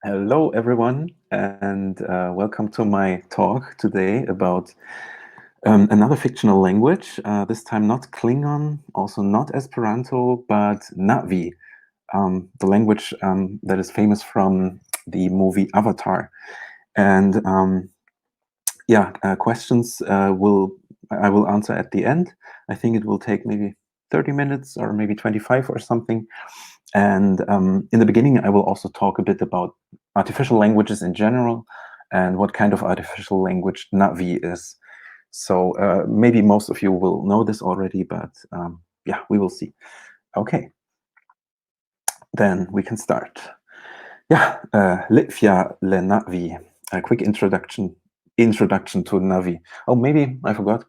Hello, everyone, and welcome to my talk today about another fictional language. This time not Klingon, also not Esperanto, but Na'vi, the language that is famous from the movie Avatar. And questions I will answer at the end. I think it will take maybe 30 minutes or maybe 25 or something. And in the beginning, I will also talk a bit about artificial languages in general and what kind of artificial language Na'vi is. So maybe most of you will know this already, but yeah, we will see. Okay, then we can start. Yeah, Litvia le Na'vi, a quick introduction to Na'vi. Oh, maybe I forgot.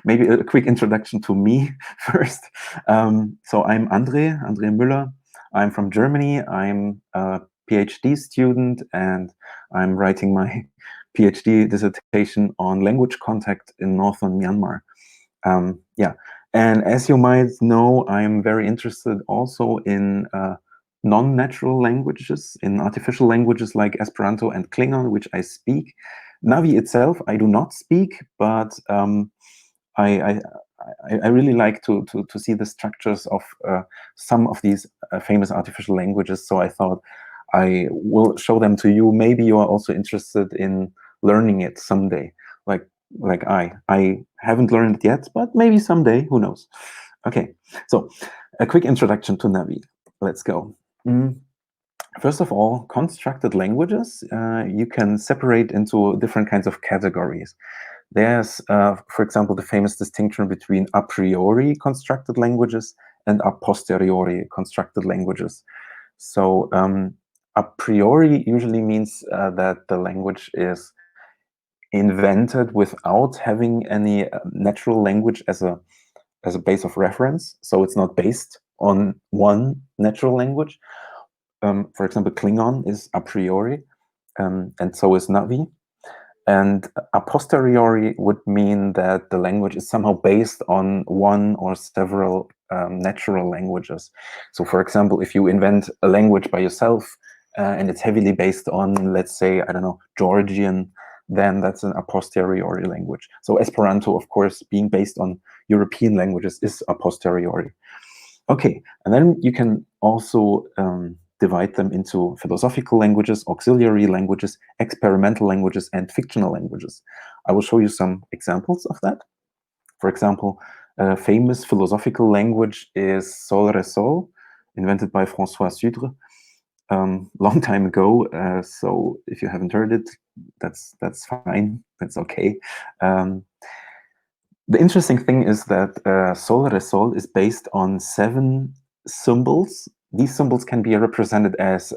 Maybe a quick introduction to me first. So I'm André Müller. I'm from Germany. I'm a PhD student, and I'm writing my PhD dissertation on language contact in northern Myanmar. Yeah, and as you might know, I'm very interested also in non-natural languages, in artificial languages like Esperanto and Klingon, which I speak. Na'vi itself, I do not speak, but I really like to see the structures of some of these famous artificial languages. So I thought I will show them to you. Maybe you are also interested in learning it someday, like I haven't learned it yet, but maybe someday. Who knows? Okay, so a quick introduction to Na'vi. Let's go. First of all, constructed languages you can separate into different kinds of categories. There's, for example, the famous distinction between a priori constructed languages and a posteriori constructed languages. So a priori usually means that the language is invented without having any natural language as a base of reference. So it's not based on one natural language. For example, Klingon is a priori, and so is Na'vi. And a posteriori would mean that the language is somehow based on one or several natural languages. So, for example, if you invent a language by yourself and it's heavily based on, let's say, I don't know, Georgian, then that's a posteriori language. So Esperanto, of course, being based on European languages is a posteriori. Okay, and then you can also divide them into philosophical languages, auxiliary languages, experimental languages, and fictional languages. I will show you some examples of that. For example, a famous philosophical language is Sol Resol, invented by François Sudre, long time ago. So if you haven't heard it, that's fine. That's okay. The interesting thing is that Sol Resol is based on 7 symbols. These symbols can be represented as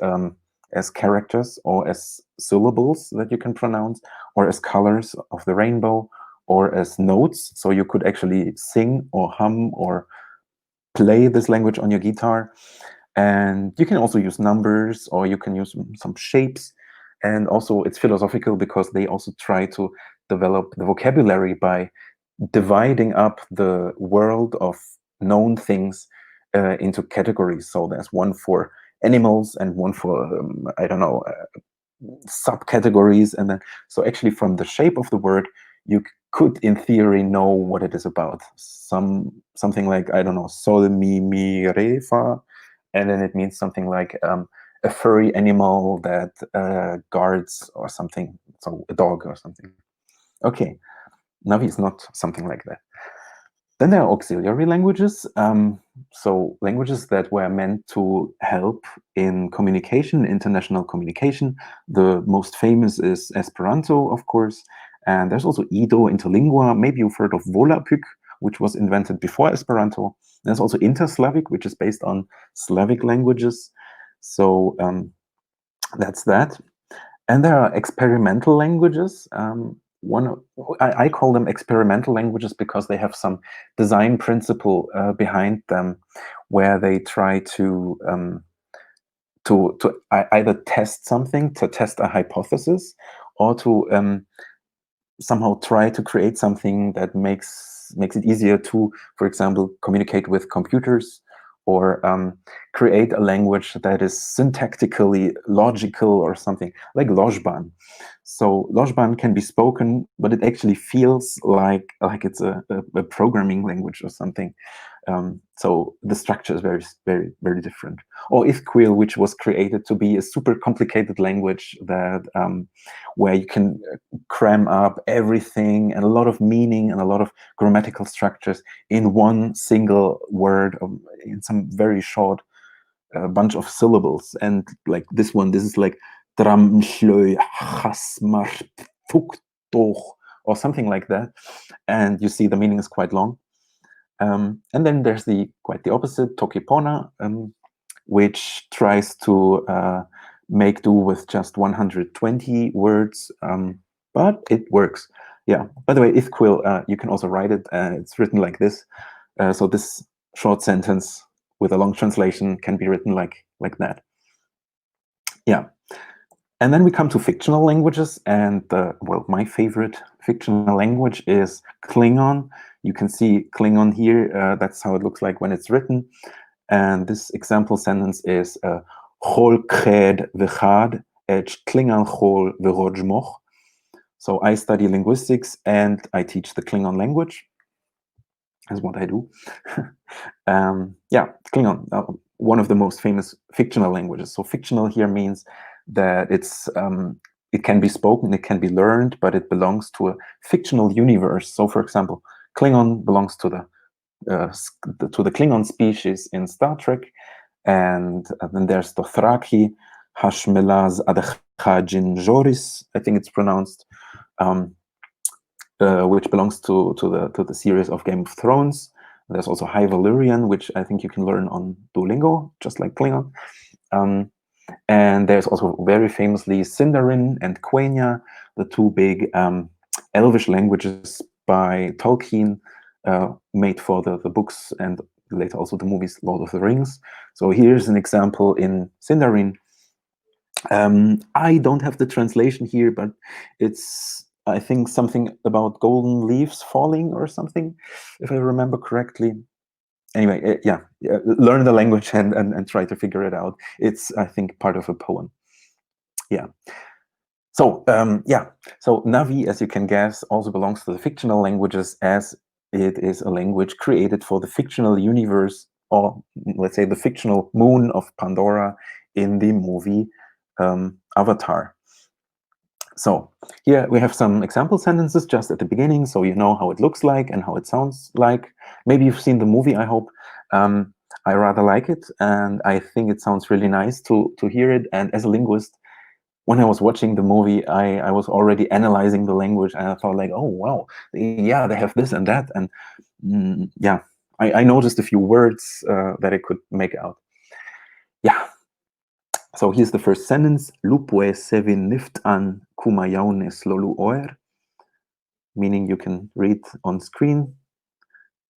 characters or as syllables that you can pronounce, or as colors of the rainbow, or as notes. So you could actually sing or hum or play this language on your guitar. And you can also use numbers, or you can use some shapes. And also it's philosophical because they also try to develop the vocabulary by dividing up the world of known things into categories. So there's one for animals and one for, I don't know, subcategories. And then, so actually from the shape of the word, you could in theory know what it is about. Something like, I don't know, sol, mi, re, fa. And then it means something like a furry animal that guards or something. So a dog or something. Okay. Na'vi is not something like that. Then there are auxiliary languages, so languages that were meant to help in communication, international communication. The most famous is Esperanto, of course, and there's also Ido, Interlingua. Maybe you've heard of Volapük, which was invented before Esperanto. There's also Interslavic, which is based on Slavic languages. So that's that. And there are experimental languages. I call them experimental languages because they have some design principle behind them, where they try to either test something, to test a hypothesis, or to somehow try to create something that makes it easier to, for example, communicate with computers, or create a language that is syntactically logical or something, like Lojban. So Lojban can be spoken, but it actually feels like it's a programming language or something. So the structure is very, very, very different. Or Ithquil, which was created to be a super complicated language that where you can cram up everything and a lot of meaning and a lot of grammatical structures in one single word, in some very short bunch of syllables. And like this one, this is like Dramshloi Hasmar or something like that. And you see the meaning is quite long. And then there's quite the opposite, Tokipona, which tries to make do with just 120 words, but it works. Yeah. By the way, Ithquil, you can also write it. It's written like this. So this short sentence with a long translation can be written like that. Yeah. And then we come to fictional languages, and well, my favorite fictional language is Klingon. You can see Klingon here. That's how it looks like when it's written. And this example sentence is Chol khed v'chad et Klingon chol v'rojmoch. So I study linguistics and I teach the Klingon language. That's what I do. Yeah, Klingon, one of the most famous fictional languages. So fictional here means that it can be spoken, it can be learned, but it belongs to a fictional universe. So, for example, Klingon belongs to the Klingon species in Star Trek, and then there's Dothraki, Hashmelaz Adachajin Joris, I think it's pronounced, which belongs to the series of Game of Thrones. There's also High Valyrian, which I think you can learn on Duolingo, just like Klingon. And there's also very famously Sindarin and Quenya, the two big Elvish languages by Tolkien, made for the books and later also the movies Lord of the Rings. So here's an example in Sindarin. I don't have the translation here, but it's, I think, something about golden leaves falling or something, if I remember correctly. Anyway, yeah, learn the language and try to figure it out. It's, I think, part of a poem. Yeah. So, yeah, so Navi, as you can guess, also belongs to the fictional languages, as it is a language created for the fictional universe, or let's say the fictional moon of Pandora in the movie Avatar. So here we have some example sentences just at the beginning, so you know how it looks like and how it sounds like. Maybe you've seen the movie, I hope. I rather like it, and I think it sounds really nice to hear it. And as a linguist, when I was watching the movie, I was already analyzing the language, and I thought like, oh, wow, yeah, they have this and that. And yeah, I noticed a few words that I could make out. Yeah. So here's the first sentence. Lupue sevin nift an kumayaunes lolu oer, meaning you can read on screen.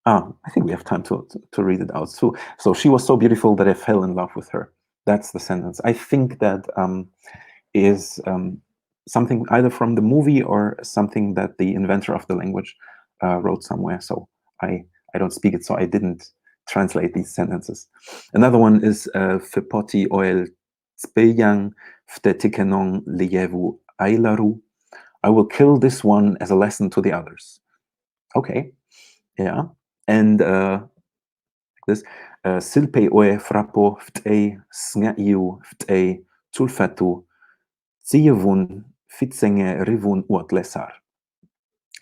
I think we have time to read it out. So she was so beautiful that I fell in love with her. That's the sentence. I think that is something either from the movie or something that the inventor of the language wrote somewhere. So I don't speak it, so I didn't translate these sentences. Another one is Fepoti oel Speyang Ftetikenong Liyevu Ailaru. I will kill this one as a lesson to the others. Okay, yeah. And this Silpe oe frapo ftei snaiu ftei tulfatu Ziyevun Fitzenge Rivun Uat Lesar.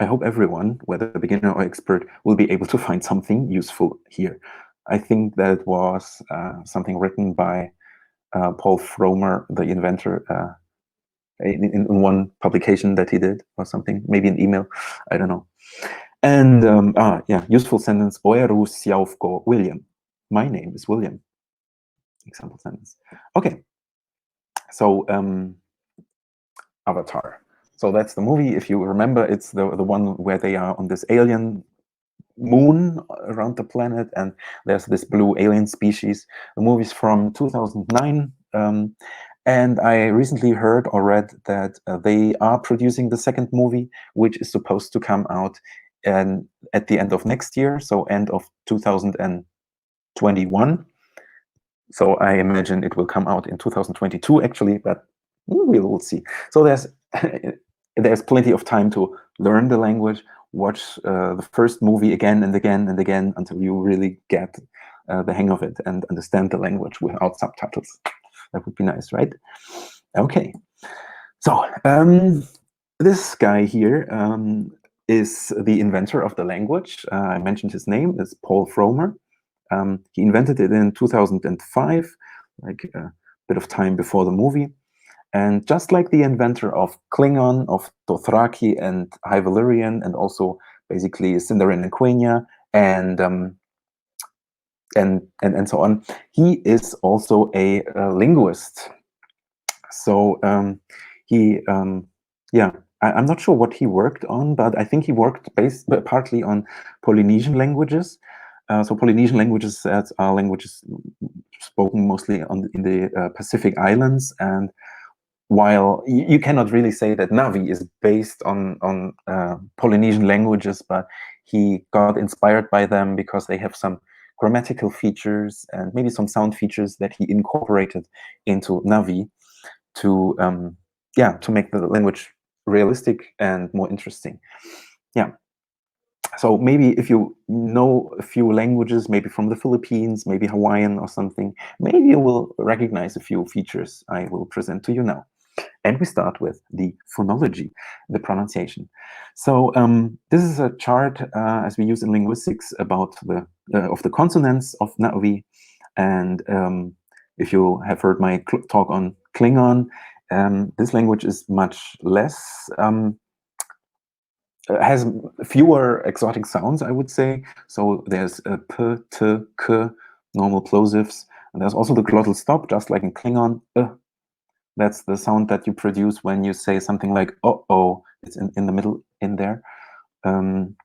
I hope everyone, whether beginner or expert, will be able to find something useful here. I think that was something written by Paul Fromer, the inventor, in one publication that he did, or something, maybe an email, I don't know. And yeah, useful sentence, Oeru Siaufko William. My name is William. Example sentence. Okay, so Avatar. So that's the movie. If you remember, it's the one where they are on this alien moon around the planet, and there's this blue alien species. The movie's from 2009. And I recently heard or read that they are producing the second movie, which is supposed to come out at the end of next year, so end of 2021. So I imagine it will come out in 2022 actually, but we will see. So there's plenty of time to learn the language, watch the first movie again and again and again until you really get the hang of it and understand the language without subtitles. That would be nice, right? Okay. So this guy here is the inventor of the language. I mentioned his name is Paul Fromer. He invented it in 2005, like a bit of time before the movie. And just like the inventor of Klingon, of Dothraki and High Valyrian, and also basically Sindarin and Quenya, and so on, he is also a linguist. So yeah, I'm not sure what he worked on, but I think he worked partly on Polynesian languages. So Polynesian languages are languages spoken mostly in the Pacific Islands, and while you cannot really say that Navi is based on Polynesian languages, but he got inspired by them because they have some grammatical features and maybe some sound features that he incorporated into Navi to to make the language realistic and more interesting. Yeah. So maybe if you know a few languages, maybe from the Philippines, maybe Hawaiian or something, maybe you will recognize a few features I will present to you now. And we start with the phonology, the pronunciation. So this is a chart, as we use in linguistics, about the of the consonants of Navi. And if you have heard my talk on Klingon, this language is much less, has fewer exotic sounds, I would say. So there's p, t, k, normal plosives. And there's also the glottal stop, just like in Klingon. That's the sound that you produce when you say something like "oh." It's in the middle in there. And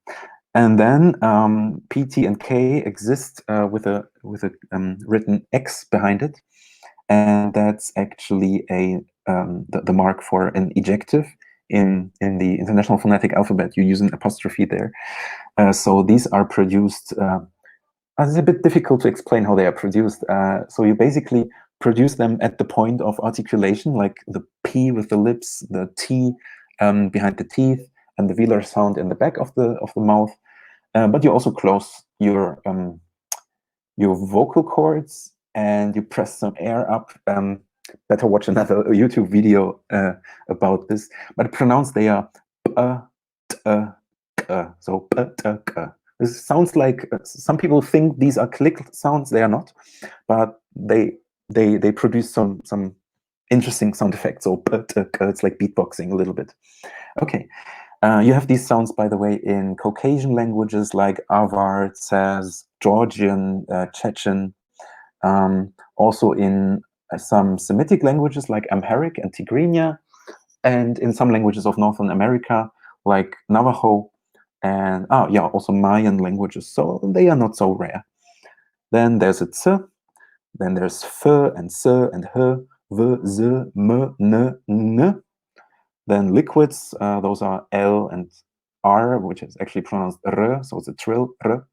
then P, T, and K exist with a written X behind it, and that's actually the mark for an ejective in the International Phonetic Alphabet. You use an apostrophe there. So these are produced. It's a bit difficult to explain how they are produced. So you basically produce them at the point of articulation, like the P with the lips, the T behind the teeth, and the velar sound in the back of the mouth. But you also close your vocal cords and you press some air up. Better watch another YouTube video about this. But pronounced they are so this sounds like some people think these are click sounds. They are not, but they produce some interesting sound effects. So it's like beatboxing a little bit. Okay. You have these sounds, by the way, in Caucasian languages like Avar, Tsaz, Georgian, Chechen, also in some Semitic languages like Amharic and Tigrinya, and in some languages of Northern America like Navajo, and also Mayan languages. So they are not so rare. Then there's a ts, then there's f and s and h, v, z, m, n, n. Then liquids, those are L and R, which is actually pronounced R, so it's a trill, R,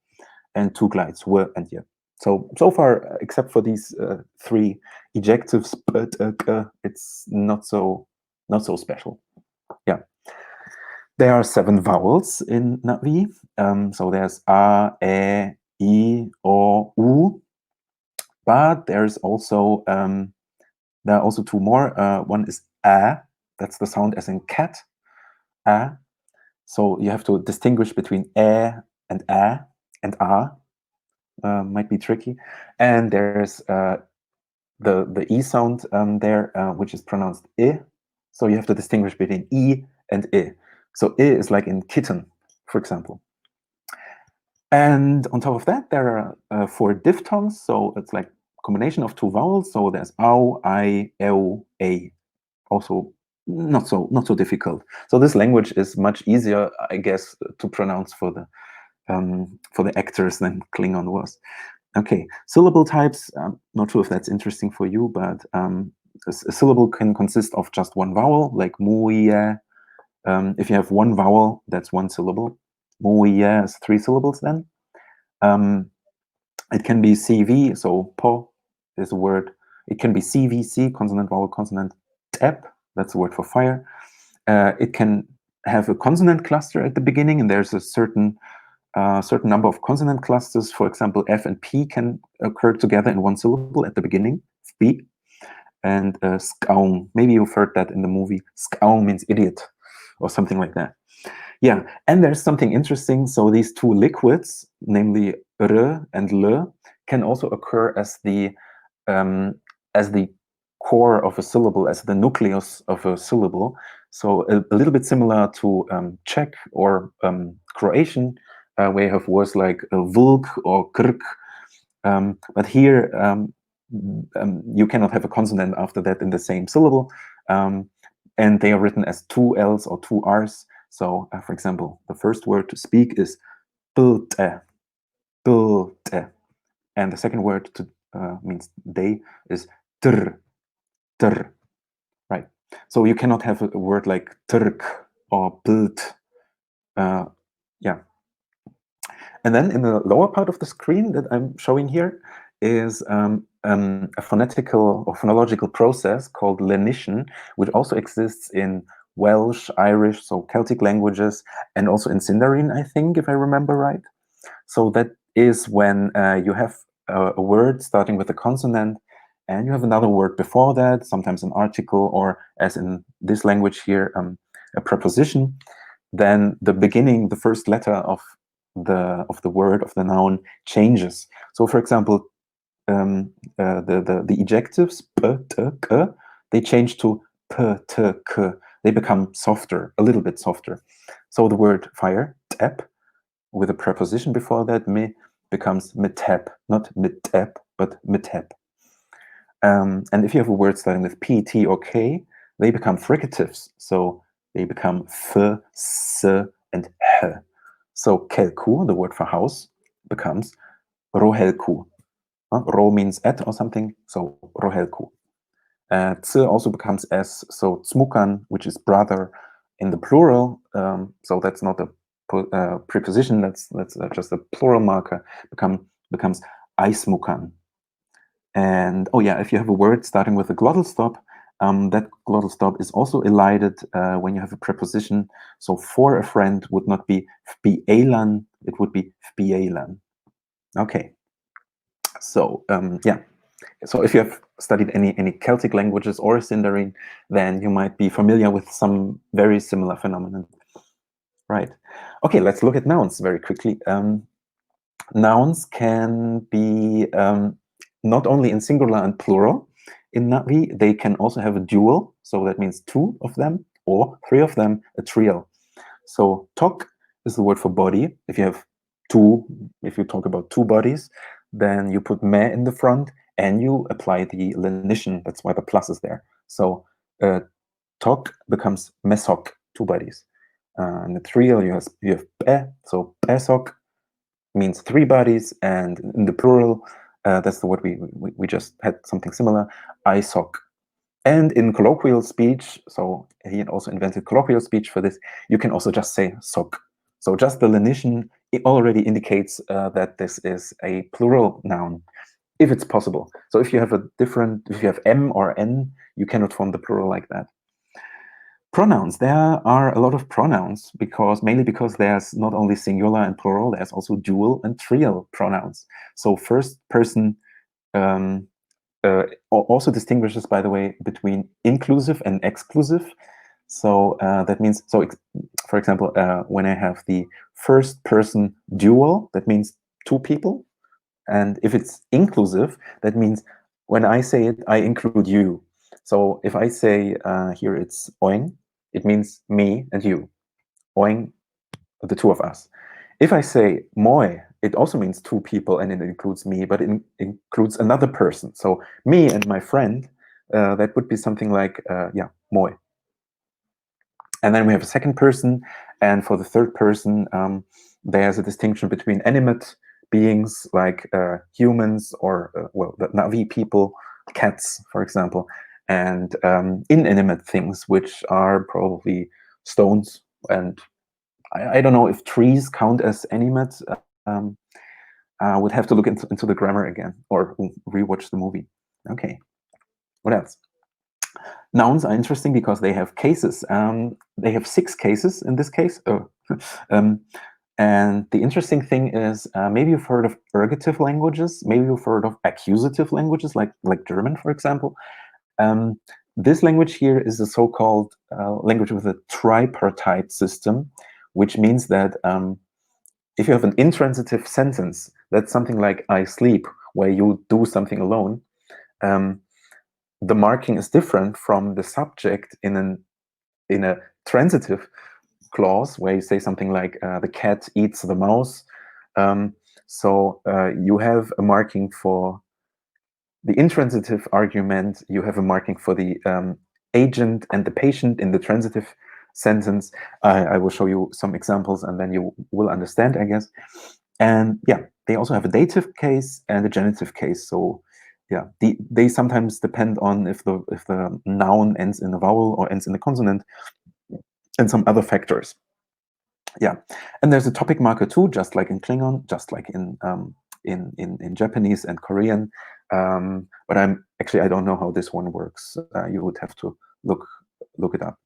and two glides, W and Y. So far, except for these three ejectives, it's not so special. Yeah. There are 7 vowels in Navi. So there's A, E, I, O, U. But there's also there are also 2 more. One is A. That's the sound as in cat. A. So you have to distinguish between E and A and A. Might be tricky. And there's the E sound there, which is pronounced I. So you have to distinguish between E and I. So I is like in kitten, for example. And on top of that, there are 4 diphthongs. So it's like a combination of 2 vowels. So there's ow, I, ew, a. Also not so difficult. So this language is much easier, I guess, to pronounce for the actors than Klingon was. Okay, syllable types. I'm not sure if that's interesting for you, but a syllable can consist of just 1 vowel, like muye. If you have 1 vowel, that's 1 syllable. Muye is 3 syllables then. It can be CV, so po there's a word. It can be CVC, consonant, vowel, consonant, tap. That's the word for fire. It can have a consonant cluster at the beginning, and there's a certain number of consonant clusters. For example, F and P can occur together in one syllable at the beginning, B. And skaung, maybe you've heard that in the movie. Skaung means idiot or something like that. Yeah, and there's something interesting. So these two liquids, namely r and l, can also occur as the core of a syllable, as the nucleus of a syllable. So a little bit similar to Czech or Croatian, where you have words like vulk or krk. But here, you cannot have a consonant after that in the same syllable. And they are written as two L's or two R's. So, for example, the first word to speak is bulte, bulte. And the second word to means day is tr, tr. Right. So you cannot have a word like Turk or bult. Yeah. And then in the lower part of the screen that I'm showing here is a phonetical or phonological process called lenition, which also exists in Welsh, Irish, so Celtic languages, and also in Sindarin, I think, if I remember right. So that is when you have a word starting with a consonant, and you have another word before that, sometimes an article, or as in this language here, a preposition. Then the beginning, the first letter of the word, of the noun, changes. So, for example, the ejectives p, t, k, they change to p, t, k. They become softer, a little bit softer. So the word fire, tap, with a preposition before that, me, becomes metap, not metap, but metap. And if you have a word starting with p, t, or k, they become fricatives. So they become f, s, and h. So kelku, the word for house, becomes rohelku. Ro means at or something, so rohelku. Ts also becomes s, so tsmukan, which is brother in the plural. So that's not a preposition, that's just a plural marker, becomes aismukan. And oh yeah, if you have a word starting with a glottal stop, that glottal stop is also elided when you have a preposition. So for a friend would not be fbielan, it would be fbielan. Okay. So yeah. So if you have studied any Celtic languages or Sindarin, then you might be familiar with some very similar phenomenon. Right. Okay, let's look at nouns very quickly. Nouns can be not only in singular and plural. In Navi, they can also have a dual, so that means two of them, or three of them, a trio. So tok is the word for body. If you have two, if you talk about two bodies, then you put me in the front and you apply the lenition. That's why the plus is there. So tok becomes mesok, two bodies. In the trio, you have pe, so pesok means three bodies, and in the plural, that's the word we just had something similar, isok. And in colloquial speech, so he also invented colloquial speech for this, you can also just say sok. So just the lenition, it already indicates that this is a plural noun, if it's possible. So if you have if you have M or N, you cannot form the plural like that. Pronouns, there are a lot of pronouns, mainly because there's not only singular and plural, there's also dual and trial pronouns. So first person also distinguishes, by the way, between inclusive and exclusive. So that means, for example, when I have the first person dual, that means two people. And if it's inclusive, that means when I say it, I include you. So if I say here it's oing, it means me and you. Oing, the two of us. If I say moi, it also means two people and it includes me, but it includes another person. So me and my friend, that would be something like, yeah, moi. And then we have a second person. And for the third person, there's a distinction between animate beings like humans or, well, the Navi people, cats, for example, and inanimate things, which are probably stones. And I don't know if trees count as animate. I would have to look into the grammar again or rewatch the movie. Okay, what else? Nouns are interesting because they have cases. They have 6 cases in this case. Um, and the interesting thing is, maybe you've heard of ergative languages, maybe you've heard of accusative languages, like German, for example. This language here is a so-called language with a tripartite system, which means that if you have an intransitive sentence, that's something like I sleep, where you do something alone, the marking is different from the subject in a transitive clause, where you say something like the cat eats the mouse. So you have a marking for the intransitive argument, you have a marking for the agent and the patient in the transitive sentence. I will show you some examples and then you will understand, I guess. And yeah, they also have a dative case and a genitive case. So yeah, they sometimes depend on if the noun ends in a vowel or ends in a consonant and some other factors. Yeah, and there's a topic marker too, just like in Klingon, just like in Japanese and Korean. But I don't know how this one works. You would have to look it up.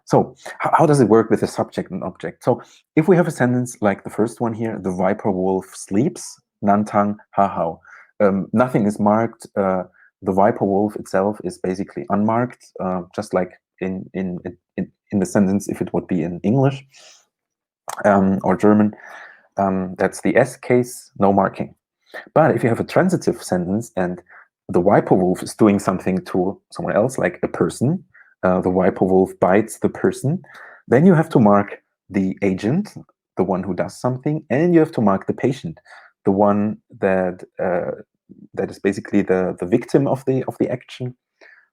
So how does it work with the subject and object? So if we have a sentence like the first one here, the viper wolf sleeps, nantang hahao. Nothing is marked. The viper wolf itself is basically unmarked, just like in the sentence if it would be in English or German. That's the S case, no marking. But if you have a transitive sentence and the viper wolf is doing something to someone else, like a person, the viper wolf bites the person, then you have to mark the agent, the one who does something, and you have to mark the patient, the one that is basically the victim of the action.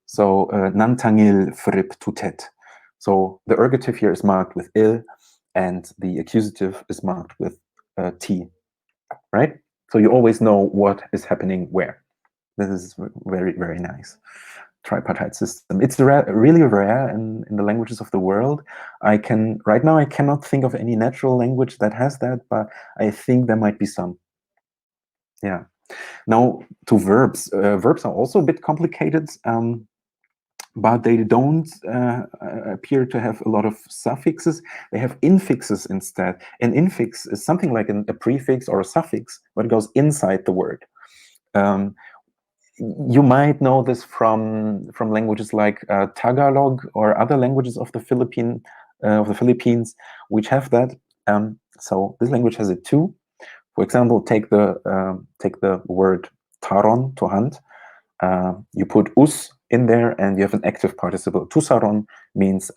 So nantangil frip tutet. So the ergative here is marked with il, and the accusative is marked with t, right? So you always know what is happening where. This is very, very nice. Tripartite system. It's really rare in the languages of the world. Right now I cannot think of any natural language that has that, but I think there might be some. Yeah. Now to verbs. Verbs are also a bit complicated, but they don't appear to have a lot of suffixes. They have infixes instead. An infix is something like a prefix or a suffix, but it goes inside the word. You might know this from languages like Tagalog or other languages of the Philippines, which have that. So this language has it too. For example, take the word taron, to hunt. You put us in there, and you have an active participle. Tusaron means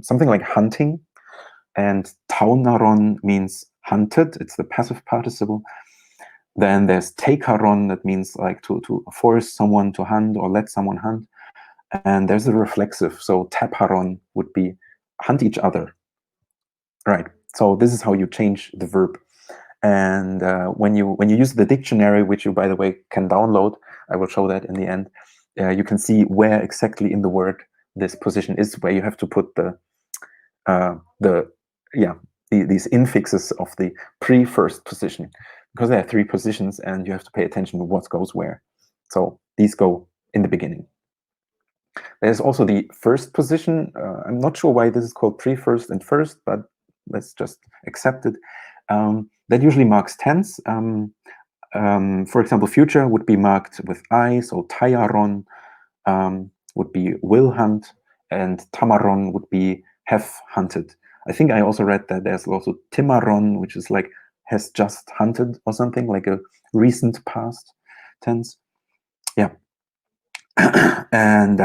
something like hunting, and taunaron means hunted. It's the passive participle. Then there's tekaron, that means like to force someone to hunt or let someone hunt. And there's a reflexive, so taparon would be hunt each other. Right. So this is how you change the verb. And when you use the dictionary, which you, by the way, can download, I will show that in the end, you can see where exactly in the word this position is, where you have to put these infixes of the pre-first position, because there are 3 positions and you have to pay attention to what goes where. So these go in the beginning. There's also the first position. I'm not sure why this is called pre-first and first, but let's just accept it. That usually marks tense. For example, future would be marked with I, so tayaron would be will hunt, and tamaron would be have hunted. I think I also read that there's also timaron, which is like has just hunted or something, like a recent past tense. Yeah. And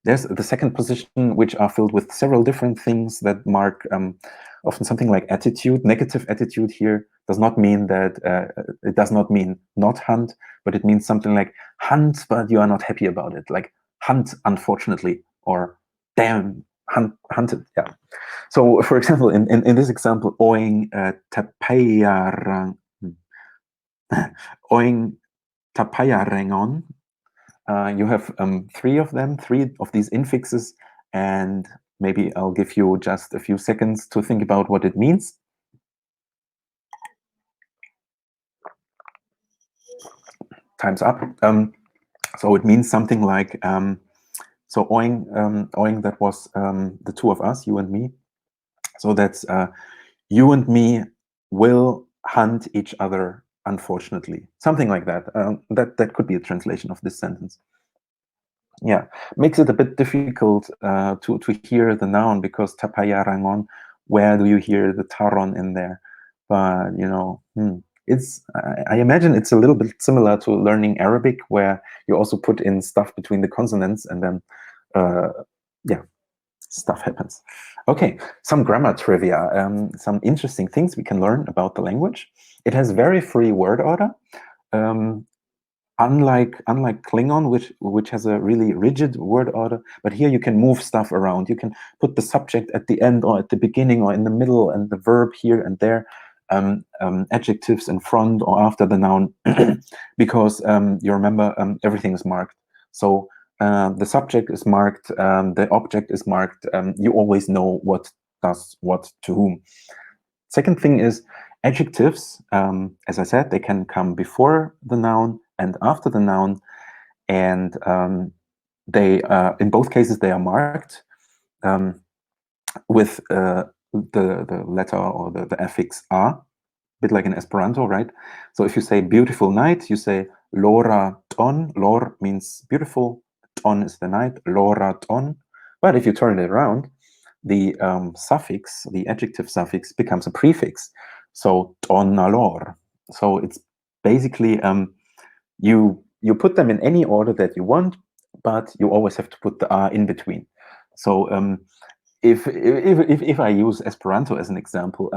there's the second position, which are filled with several different things that mark often something like attitude. Negative attitude here does not mean that it does not mean not hunt, but it means something like hunt, but you are not happy about it, like hunt, unfortunately, or damn, hunted. Yeah. So, for example, in this example, oing tapayarang, oing tapayarengon. You have 3 of them, 3 of these infixes, and maybe I'll give you just a few seconds to think about what it means. time's up. So it means something like, so oing, that was the two of us, you and me. So that's you and me will hunt each other, unfortunately. Something like that. That could be a translation of this sentence. Yeah, makes it a bit difficult to hear the noun, because tapayarangon, where do you hear the taron in there? But it's I imagine it's a little bit similar to learning Arabic, where you also put in stuff between the consonants, and then yeah, stuff happens. Okay, some grammar trivia, some interesting things we can learn about the language. It has very free word order. Unlike Klingon, which has a really rigid word order, but here you can move stuff around. You can put the subject at the end or at the beginning or in the middle, and the verb here and there, adjectives in front or after the noun, because you remember everything is marked. So the subject is marked, the object is marked. You always know what does what to whom. Second thing is adjectives. As I said, they can come before the noun and after the noun, and they in both cases they are marked with the letter or the affix a, a bit like in Esperanto, right? So if you say beautiful night, you say lora ton. Lor means beautiful, ton is the night, lora ton. But if you turn it around, the suffix, the adjective suffix, becomes a prefix. So tonalor. So it's basically you put them in any order that you want, but you always have to put the a in between. So if I use Esperanto as an example,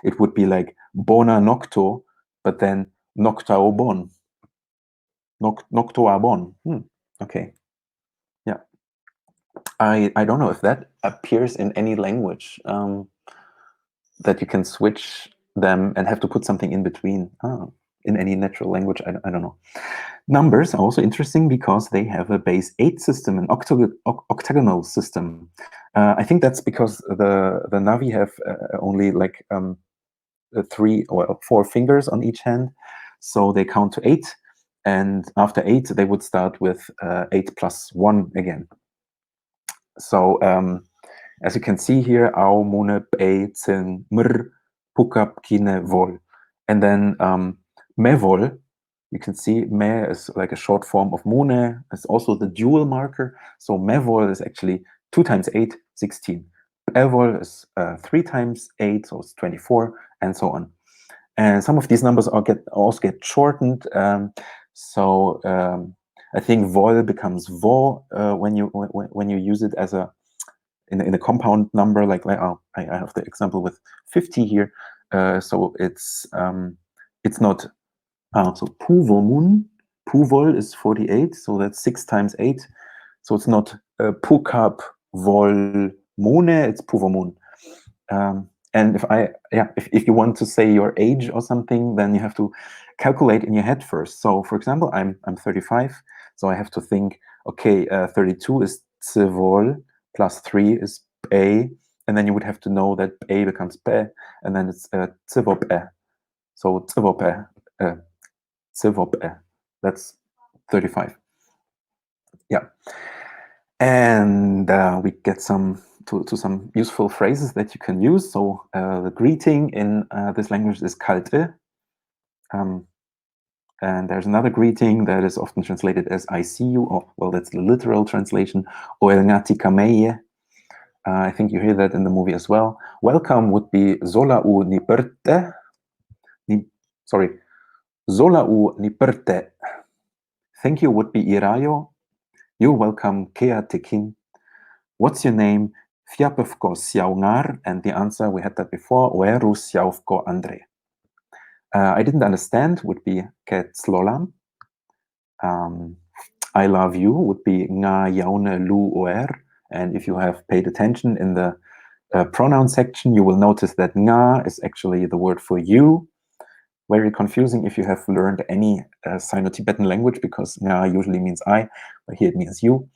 it would be like bona nocto, but then noctao bon. Noctoa bon. Okay. Yeah. I don't know if that appears in any language, that you can switch them and have to put something in between. In any natural language, I don't know. Numbers are also interesting because they have a base 8 system, an octagonal system. I think that's because the Navi have only like 3 or 4 fingers on each hand, so they count to 8, and after 8 they would start with 8 plus 1 again. So as you can see here, au mune pe tsin mr pukap kine vol, and then mevol. You can see me is like a short form of mune. It's also the dual marker. So mevol is actually 2 times 8, 16. Evol is 3 times 8, so it's 24, and so on. And some of these numbers also get shortened. So I think vol becomes vo when you use it as a in a compound number. Like I have the example with 50 here. So it's not. So puvomun, puvol is 48, so that's 6 times 8. So it's not pukap vol mune, it's puvomun. And if you want to say your age or something, then you have to calculate in your head first. So for example, I'm 35, so I have to think, okay, 32 is tsivol plus 3 is a, and then you would have to know that a becomes pe, and then it's tsivope. So tsivope. That's 35. Yeah. And we get to some useful phrases that you can use. So the greeting in this language is kalte. And there's another greeting that is often translated as I see you, or well, that's the literal translation, o elngati kameye. I think you hear that in the movie as well. Welcome would be zola u ni perte. Zola u ni perte. Thank you would be irayo. You're welcome, Kea Tekin. What's your name? Fiapevko Siaungar. And the answer, we had that before, Oeru Siauvko Andre. I didn't understand would be Ket Slolam. I love you would be Nga Yaune Lu Oer. And if you have paid attention in the pronoun section, you will notice that Nga is actually the word for you. Very confusing if you have learned any Sino-Tibetan language, because Nga usually means I, but here it means you.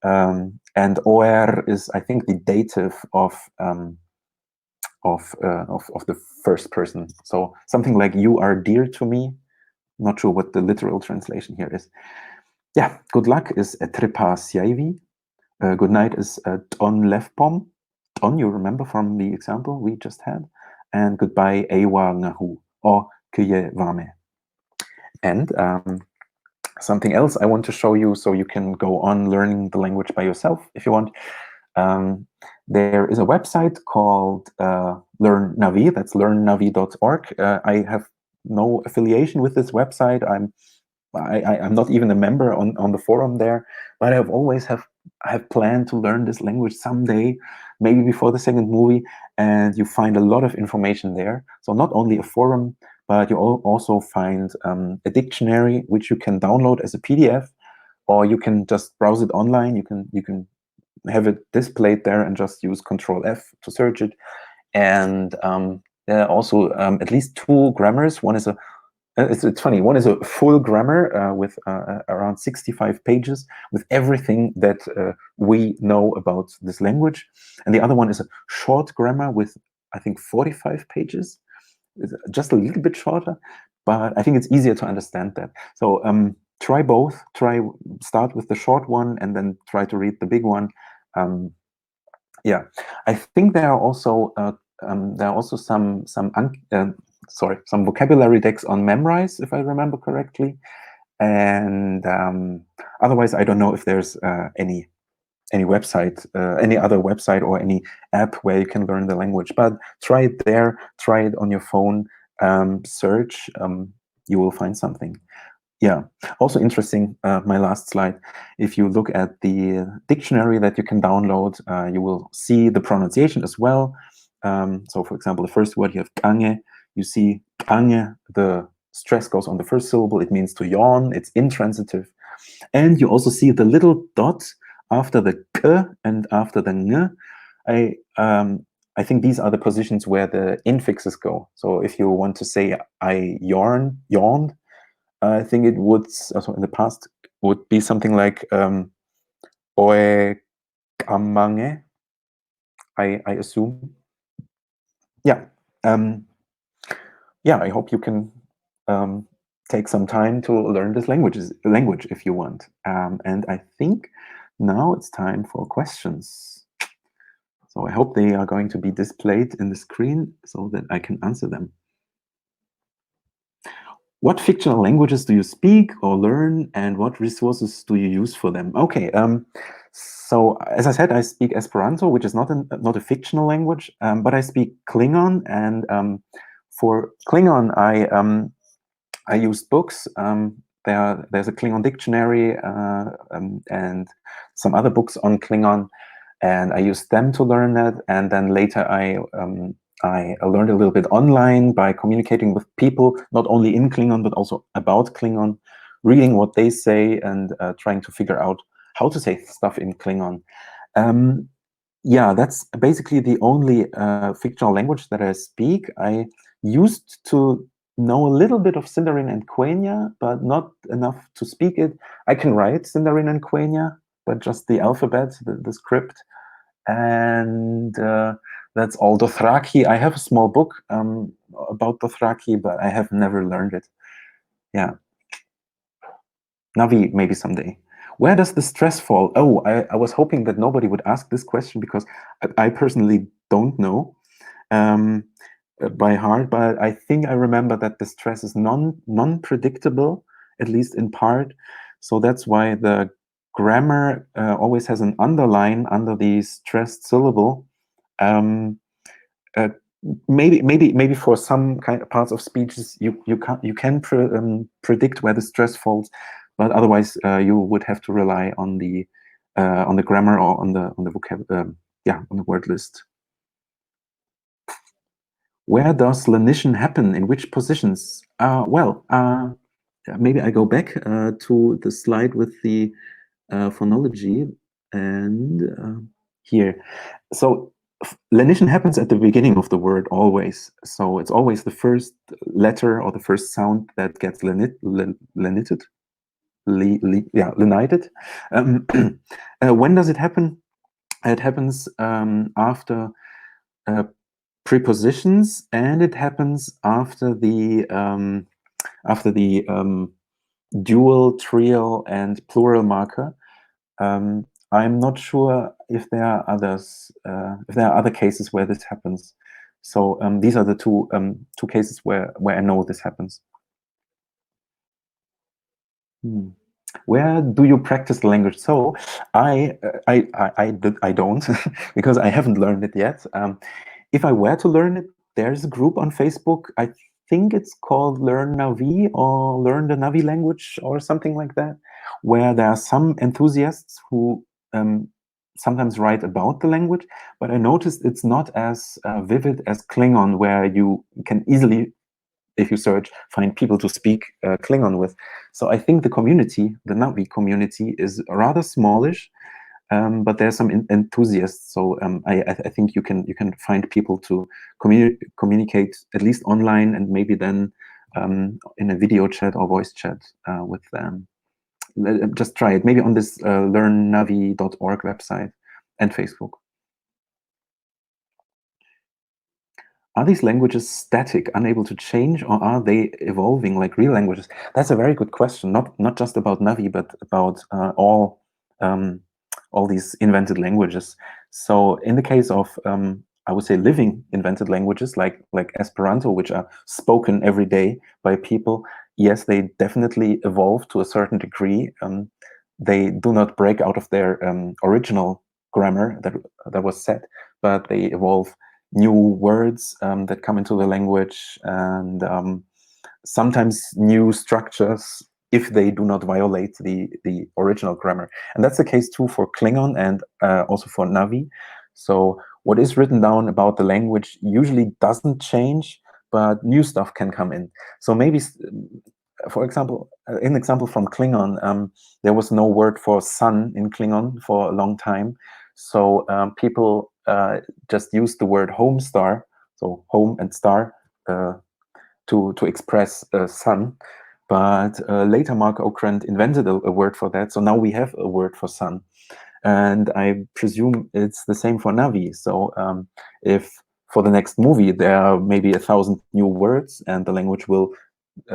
And OR is, I think, the dative of the first person. So something like "you are dear to me" not sure what the literal translation here is. Yeah, good luck is Tripa Siaivi. Good night is Ton Lefpom. Ton, you remember from the example we just had. And goodbye, Ewa Ngahu, or Kuye Vame. And something else I want to show you, so you can go on learning the language by yourself if you want. There is a website called Learn Navi. That's learnnavi.org. I have no affiliation with this website. I'm not even a member on the forum there, but I've always have planned to learn this language someday, maybe before the second movie. And you find a lot of information there. So not only a forum, but you also find a dictionary which you can download as a PDF, or you can just browse it online. You can have it displayed there and just use Control F to search it. And there are also at least two grammars. One is a it's funny. One is a full grammar with around 65 pages with everything that we know about this language. And the other one is a short grammar with, I think, 45 pages. It's just a little bit shorter, but I think it's easier to understand that. So try both. Start with the short one and then try to read the big one. Yeah, I think there are also some vocabulary decks on Memrise, if I remember correctly. And otherwise, I don't know if there's any website, any other website or any app where you can learn the language. But try it there, try it on your phone, search, you will find something. Yeah, also interesting, my last slide. If you look at the dictionary that you can download, you will see the pronunciation as well. So for example, the first word you have kange, you see kange, the stress goes on the first syllable, it means to yawn, it's intransitive. And you also see the little dot after the k and after the ng. I think these are the positions where the infixes go. So if you want to say I yawned, I think it would, also in the past, would be something like oe kamange, I assume. Yeah. Yeah, I hope you can take some time to learn this language if you want. And I think now it's time for questions. So I hope they are going to be displayed in the screen so that I can answer them. What fictional languages do you speak or learn, and what resources do you use for them? Okay, so as I said, I speak Esperanto, which is not a fictional language, but I speak Klingon, and for Klingon, I use books. There's a Klingon dictionary and some other books on Klingon, and I use them to learn that. And then later I learned a little bit online by communicating with people, not only in Klingon, but also about Klingon, reading what they say and trying to figure out how to say stuff in Klingon. Yeah, that's basically the only fictional language that I speak. I used to know a little bit of Sindarin and Quenya, but not enough to speak it. I can write Sindarin and Quenya, but just the alphabet, the script. And that's all. Dothraki, I have a small book about Dothraki, but I have never learned it. Yeah. Navi, maybe someday. Where does the stress fall? Oh, I was hoping that nobody would ask this question because I personally don't know by heart, but I think I remember that the stress is non-predictable, at least in part. So that's why the grammar always has an underline under the stressed syllable. Maybe for some kind of parts of speeches you can predict where the stress falls, but otherwise you would have to rely on the grammar or on the vocab on the word list. Where does lenition happen? In which positions? Maybe I go back to the slide with the phonology and here. So lenition happens at the beginning of the word always. So it's always the first letter or the first sound that gets lenited. Lenited. When does it happen? It happens after prepositions, and it happens after the after the dual, trial, and plural marker. I'm not sure if there are others, if there are other cases where this happens. So these are the two cases where I know this happens. Where do you practice the language? So I don't because I haven't learned it yet. If I were to learn it, there's a group on Facebook. I think it's called Learn Navi or Learn the Navi Language or something like that, where there are some enthusiasts who sometimes write about the language, but I noticed it's not as vivid as Klingon, where you can easily, if you search, find people to speak Klingon with. So I think the community, the Navi community, is rather smallish, but there's some enthusiasts. So I think you can find people to communicate at least online, and maybe then in a video chat or voice chat with them. Just try it. Maybe on this learnnavi.org website and Facebook. Are these languages static, unable to change, or are they evolving like real languages? That's a very good question. Not just about Navi, but about all these invented languages. So in the case of I would say living invented languages like Esperanto, which are spoken every day by people, yes, they definitely evolve to a certain degree. They do not break out of their original grammar that was set, but they evolve new words that come into the language, and sometimes new structures if they do not violate the original grammar. And that's the case too for Klingon and also for Navi. So what is written down about the language usually doesn't change, but new stuff can come in. So maybe, for example, an example from Klingon, there was no word for sun in Klingon for a long time. So people just used the word home star, so home and star, to express sun. But later Mark Okrand invented a word for that. So now we have a word for sun. And I presume it's the same for Navi. So if for the next movie there are maybe 1,000 new words and the language will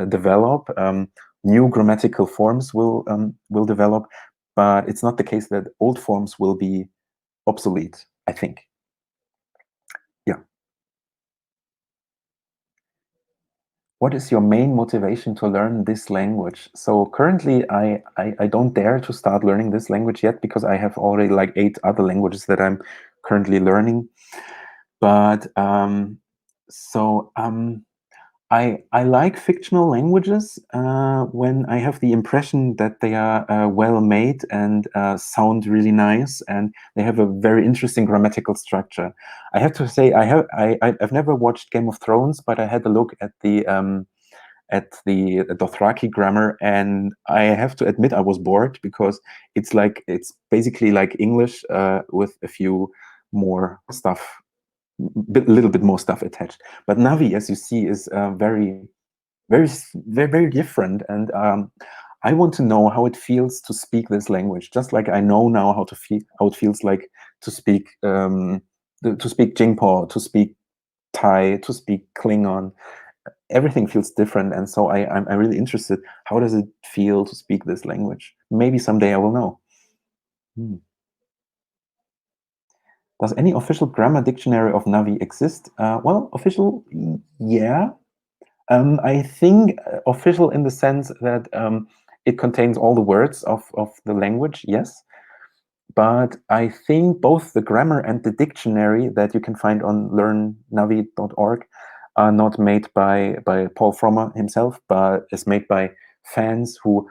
develop, new grammatical forms will develop, but it's not the case that old forms will be obsolete, I think. Yeah. What is your main motivation to learn this language? So currently I don't dare to start learning this language yet because I have already like 8 other languages that I'm currently learning. But I like fictional languages when I have the impression that they are well made and sound really nice, and they have a very interesting grammatical structure. I have to say I've never watched Game of Thrones, but I had a look at the Dothraki grammar, and I have to admit I was bored because it's basically like English with a few more stuff. A little bit more stuff attached. But Navi, as you see, is very, very, very, very different. And I want to know how it feels to speak this language, just like I know now how it feels like to speak Jingpo, to speak Thai, to speak Klingon. Everything feels different, and so I'm really interested. How does it feel to speak this language? Maybe someday I will know. Does any official grammar dictionary of Navi exist? Well, official, yeah. I think official in the sense that it contains all the words of the language, yes. But I think both the grammar and the dictionary that you can find on learnnavi.org are not made by Paul Frommer himself, but is made by fans who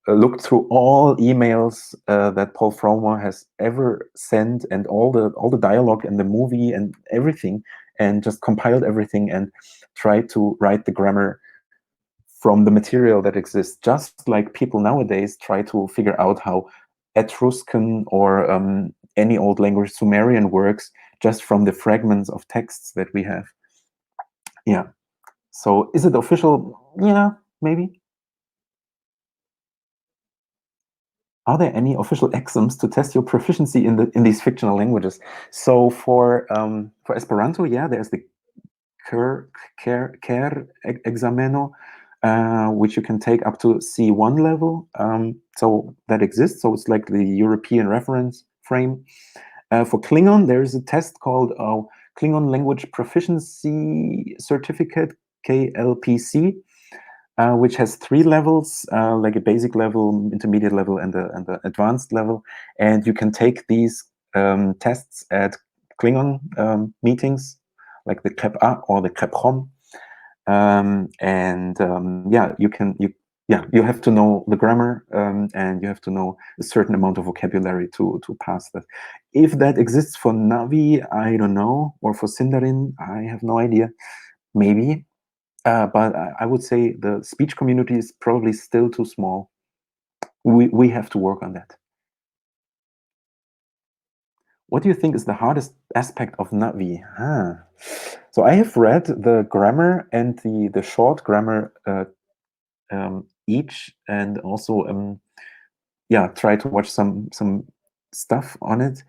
looked through all emails that Paul Frommer has ever sent, and all the dialogue and the movie and everything, and just compiled everything and tried to write the grammar from the material that exists, just like people nowadays try to figure out how Etruscan or any old language, Sumerian, works just from the fragments of texts that we have. Yeah. So is it official? Yeah, maybe. Are there any official exams to test your proficiency in these fictional languages? So for Esperanto, yeah, there's the Ker exameno. which you can take up to C1 level. So that exists. So it's like the European reference frame. For Klingon, there is a test called Klingon Language Proficiency Certificate, KLPC, which has 3 levels, like a basic level, intermediate level, and the advanced level. And you can take these tests at Klingon meetings, like the KEP-A or the KEP-HOM. Yeah, you have to know the grammar, and you have to know a certain amount of vocabulary to pass that. If that exists for Navi, I don't know, or for Sindarin, I have no idea. Maybe, but I would say the speech community is probably still too small. We have to work on that. What do you think is the hardest aspect of Navi? So I have read the grammar and the short grammar each, and also yeah, try to watch some stuff on it.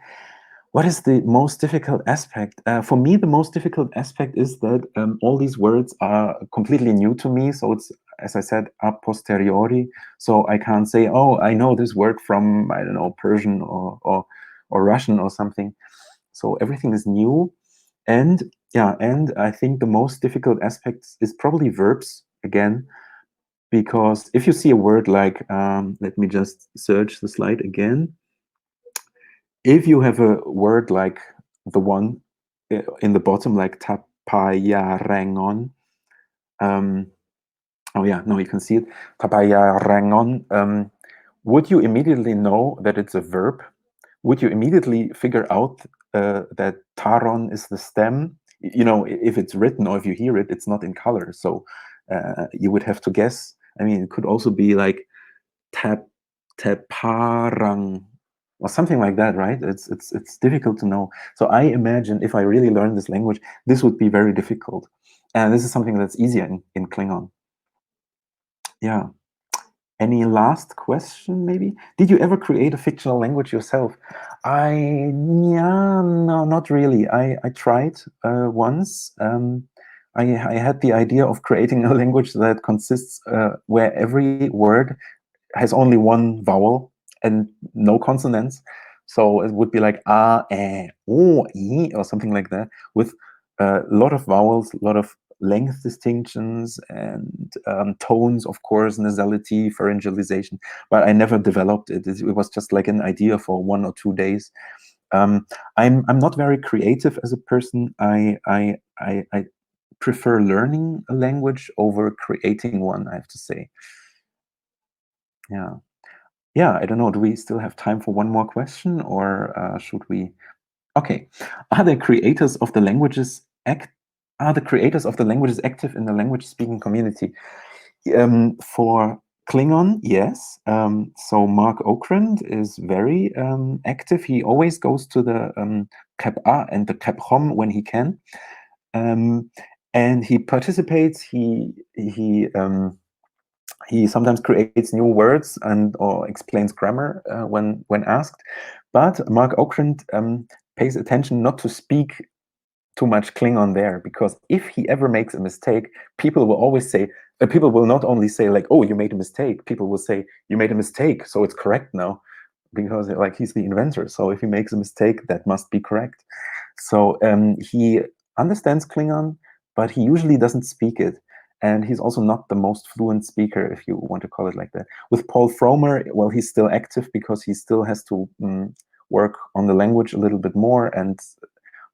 What is the most difficult aspect? For me, the most difficult aspect is that all these words are completely new to me. So it's, as I said, a posteriori. So I can't say, oh, I know this word from, I don't know, Persian or Russian or something. So everything is new. And yeah, and I think the most difficult aspect is probably verbs again, because if you see a word like, let me just search the slide again. If you have a word like the one in the bottom, like tapayarangon, oh yeah, no, you can see it, tapayarangon, would you immediately know that it's a verb? Would you immediately figure out that taron is the stem? You know, if it's written or if you hear it, it's not in color. So you would have to guess. I mean, it could also be like teparang or something like that, right? It's difficult to know. So I imagine if I really learn this language, this would be very difficult. And this is something that's easier in Klingon. Yeah. Any last question, maybe? Did you ever create a fictional language yourself? Yeah, no, not really. I tried once. I had the idea of creating a language that consists where every word has only one vowel and no consonants. So it would be like a, o, I, or something like that, with a lot of vowels, a lot of length distinctions, and tones, of course, nasality, pharyngalization. But I never developed it. It was just like an idea for 1 or 2 days. I'm not very creative as a person. I prefer learning a language over creating one, I have to say. Yeah, I don't know. Do we still have time for one more question, or should we? Okay. Are the creators of the languages active in the language speaking community? For Klingon, yes. So Mark Okrand is very active. He always goes to the KEP-A and the KEP-HOM when he can, and he participates. He sometimes creates new words and or explains grammar when asked. But Mark Okrand pays attention not to speak too much Klingon there, because if he ever makes a mistake, people will always say, people will not only say like, oh, you made a mistake, people will say, you made a mistake, so it's correct now, because like he's the inventor. So if he makes a mistake, that must be correct. So he understands Klingon, but he usually doesn't speak it. And he's also not the most fluent speaker, if you want to call it like that. With Paul Fromer, well, he's still active because he still has to work on the language a little bit more. And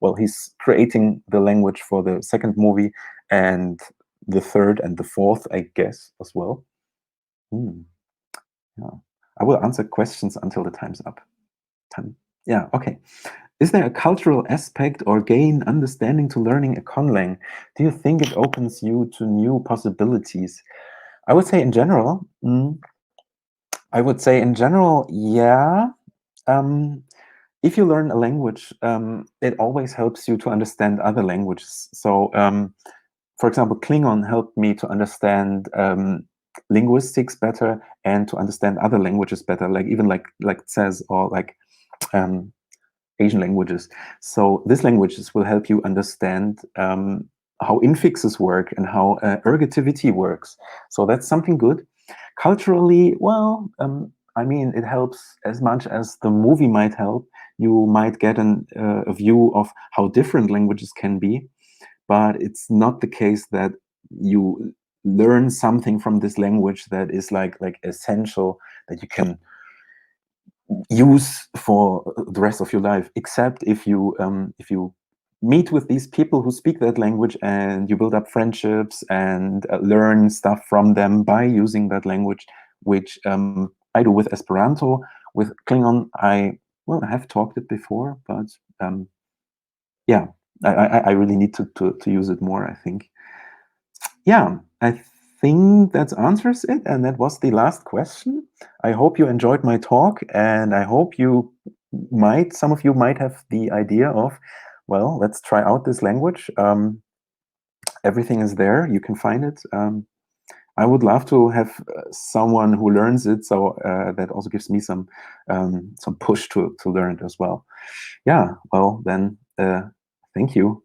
well, he's creating the language for the second movie and the third and the fourth, I guess, as well. Yeah. I will answer questions until the time's up. Yeah, okay. Is there a cultural aspect or gain understanding to learning a conlang? Do you think it opens you to new possibilities? I would say in general, yeah. If you learn a language, it always helps you to understand other languages. So, for example, Klingon helped me to understand linguistics better and to understand other languages better, like even like Tsez or like Asian languages. So these languages will help you understand how infixes work and how ergativity works. So that's something good. Culturally, well, I mean, it helps as much as the movie might help. You might get a view of how different languages can be, but it's not the case that you learn something from this language that is like essential, that you can use for the rest of your life, except if you meet with these people who speak that language and you build up friendships and learn stuff from them by using that language, which I do with Esperanto. With Klingon, I have talked it before, but yeah, I really need to use it more, I think. Yeah, I think that answers it, and that was the last question. I hope you enjoyed my talk, and I hope some of you might have the idea of, well, let's try out this language. Everything is there, you can find it. I would love to have someone who learns it, so that also gives me some push to learn it as well. Yeah, well then, thank you.